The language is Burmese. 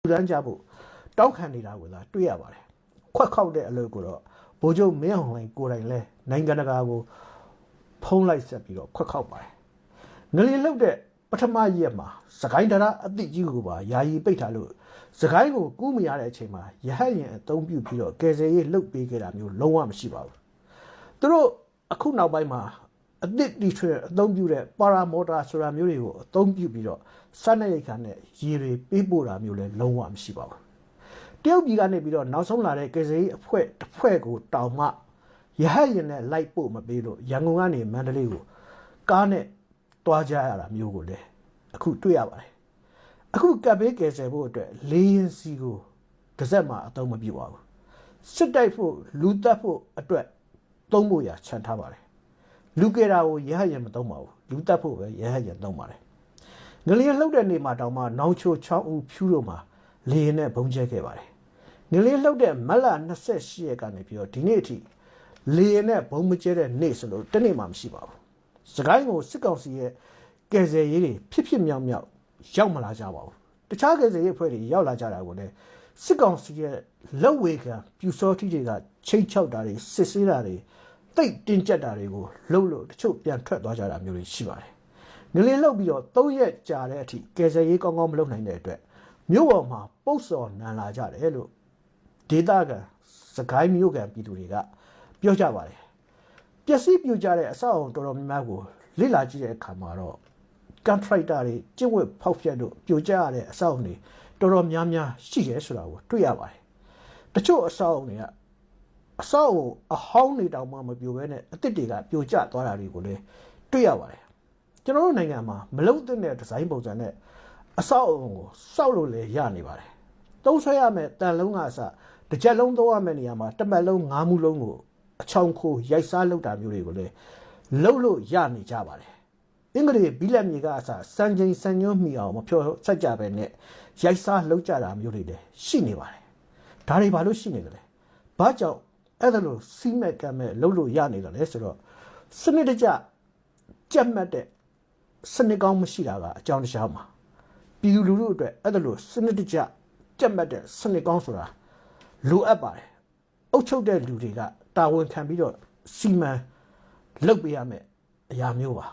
တန်းကြဖို့တောက်ခံနေတာကိုသာတွေ့ရပါတယ်ခွက်ခောက်တဲ့အလုပ်ကိုတော့ဗိုလ်ချုပ်မင်းအောင်လှိုင်ကိုယ်တိုင်လဲနိုင်ငံတကာကိုဖုံးလိုက်ဆက်ပြီးတော့ခွက်ခောက်ပါတယ်ငလျင်လှုပ်တဲ့ပထမရက်မှာစကိုင်းတရားအသစ်ကြီးကိုပါယာယီပိတ်ထားလို့စကိုင်းကိုကူးမရတဲ့အချိန်မှာရဟတ်ရင်အသုံးပြုပြီးတော့ကယ်ဆယ်ရေးလှုပ်ပေးခဲ့တာမျိုးလုံးဝမရှိပါဘူးသူတို့အခုနောက်ပိုင်းမှာအသစ်တီထွင်အသုံးပြုတဲ့ပါရာမော်တာဆိုတာမျိုးတွေကိုအသုံးပြုပြီးတော့စားနပ်ရိက္ခာနဲ့ရေတွေပေးပို့တာမျိုးလည်းလုံးဝမရှိပါဘူးတရုတ်ပြည်ကနေပြီးတော့နောက်ဆုံးလာတဲ့ကယ်ဆယ်ရေးအဖွဲ့တစ်ဖွဲ့ကိုတောင်မှရဟတ်ရင်နဲ့လိုက်ပို့မပေးလို့ရန်ကုန်ကနေမန္တလေးကိုကားနဲ့တွားကြရတာမျိုးကိုလည်းအခုတွေ့ရပါတယ်အခုကပ်ဘေးကယ်ဆယ်ဖို့အတွက်လေရင်စီကိုတစ်စက်မှအသုံးမပြုပါဘူးစစ်တိုက်ဖို့လူတက်ဖို့အတွက်သုံးဖို့ရခြံထားပါတယ်လူကယ်တာကိုရဟတ်ရင်မသုံးပါဘူးလူတက်ဖို့ပဲရဟတ်ရင်သုံးပါတယ်ငလျင်လှုပ်တဲ့နေ့မှာတောင်မှနောင်ချိုချောင်းဦးဖြူးတို့မှာလေရင်နဲ့ဘုံကျဲခဲ့ပါတယ်ငလျင်လှုပ်တဲ့မတ်လ28ရက်ကနေပြီးတော့ဒီနေ့အထိလေရင်နဲ့ဘုံမကျဲတဲ့နေ့ဆိုလို့တနေ့မှမရှိပါဘူးစကိုင်းကိုစစ်ကောင်စီရဲ့ကယ်ဆယ်ရေးတွေဖြစ်မြောက်ရောက်မလာကြပါဘူးတခြားကယ်ဆယ်ရေးအဖွဲ့တွေရောက်လာကြတာကိုလည်းစစ်ကောင်စီရဲ့လက်ဝေခံပြူစောတိတွေကချိန်ချောက်တာတွေစစ်ဆေးတာတွေတိတ်တင်းကျပ်တာတွေကိုလှုပ်လို့တချို့ပြန်ထွက်သွားကြတာမျိုးတွေရှိပါတယ်ငလျင်လှုပ်ပြီးတော့3ရက်ကြာတဲ့အထိကယ်ဆယ်ရေးကောင်းကောင်းမလုပ်နိုင်တဲ့အတွက်မြို့ပေါ်မှာပုတ်စော်နံလာကြတယ်လို့ဒေသခံစကိုင်းမြို့ခံပြည်သူတွေကပြောကြပါတယ်ပျက်စီးပြိုကျတဲ့အဆောက်အုံတော်တော်များများကိုလေ့လာကြည့်တဲ့အခါမှာတော့ကန်ထရိုက်တာတွေကျင့်ဝတ်ဖောက်ဖျက်လို့ပြိုကျရတဲ့အဆောက်အုံတွေတော်တော်များများရှိတယ်ဆိုတာကိုတွေ့ရပါတယ်တချို့အဆောက်အုံတွေကအဆောက်အုံအဟောင်းတွေတောင်မှမပြိုဘဲနဲ့အသစ်တွေကပြိုကျသွားတာတွေကိုလည်းတွေ့ရပါတယ်ကျွန်တော်တို့နိုင်ငံမှာမလုံသင့်တဲ့ဒီဇိုင်းပုံစံနဲ့အဆောက်အုံကိုစောက်လို့လည်းရနေပါတယ်သုံးဆွဲရမယ်တန်လုံးကအစတစ်ချက်လုံးသုံးရမယ်နေရာမှာတစ်ပတ်လုံး၅မှုလုံးကိုအချောင်ခိုရိုက်စားလုပ်တာမျိုးတွေကိုလည်းလှုပ်လို့ရနေကြပါတယ်အင်္ဂလိပ်ဘီလက်မြေကအစစံချိန်စံညွှန်းမိအောင်မဖြောဆက်ကြပဲနဲ့ရိုက်စားလုပ်ကြတာမျိုးတွေလည်းရှိနေပါတယ်ဒါတွေဘာလို့ရှိနေကြလဲဘာကြောင့်အဲ့ဒါလို့စီးမဲ့ကမ်းမဲ့လှုပ်လို့ရနေတယ်လဲဆိုတော့စနစ်တကျကြက်မှတ်တဲ့စနစ်ကောင်းမရှိတာကအကြောင်းတရားမှာပြည်သူလူထုအတွက်အဲ့ဒါလို့စနစ်တကျကြက်မှတ်တဲ့စနစ်ကောင်းဆိုတာလိုအပ်ပါတယ်အုပ်ချုပ်တဲ့လူတွေကတာဝန်ခံပြီးတော့စီမံလုပ်ပေးရမယ်အရာမျိုးပါ